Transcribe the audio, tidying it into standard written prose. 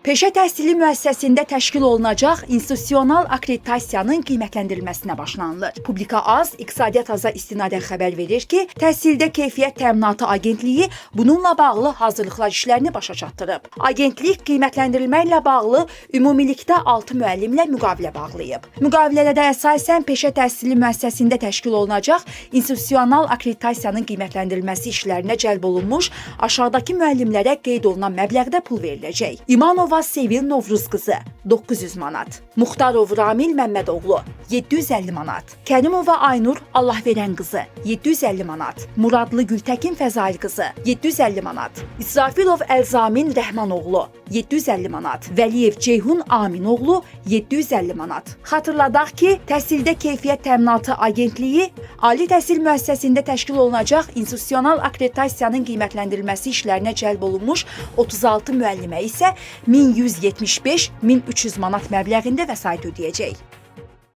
Peşə təhsili müəssisəsində təşkil olunacaq institusional akkreditasiyanın qiymətləndirilməsinə başlanılır. Publika Az, İqtisadiyyat Aza istinadən xəbər verir ki, Təhsildə Keyfiyyət Təminatı Agentliyi bununla bağlı hazırlıqlar işlərini başa çatdırıb. Agentlik qiymətləndirilməklə bağlı ümumilikdə 6 müəllimlə müqavilə bağlayıb. Müqavilələrə əsasən peşə təhsili müəssisəsində təşkil olunacaq institusional akkreditasiyanın qiymətləndirilməsi işlərinə cəlb olunmuş aşağıdakı müəllimlərə qeyd olunan məbləğdə pul veriləcək. İmanova Sevil Novruz qızı 900 manat, Muxtarov Ramil Məmmədoğlu 750 manat, Kərimova Aynur Allahverən qızı 750 manat, Muradlı Gültəkin Fəzail qızı 750 manat, İsrafilov Əlzamin Rəhmanoğlu 750 manat, Vəliyev Ceyhun Aminoğlu 750 manat. Xatırladaq ki, Təhsildə Keyfiyyət Təminatı Agentliyi ali təhsil müəssisəsində təşkil olunacaq institusional akkreditasiyanın qiymətləndirilməsi işlərinə cəlb olunmuş 36 müəllimə isə 1175-1300 manat məbləğində vəsait ödəyəcək.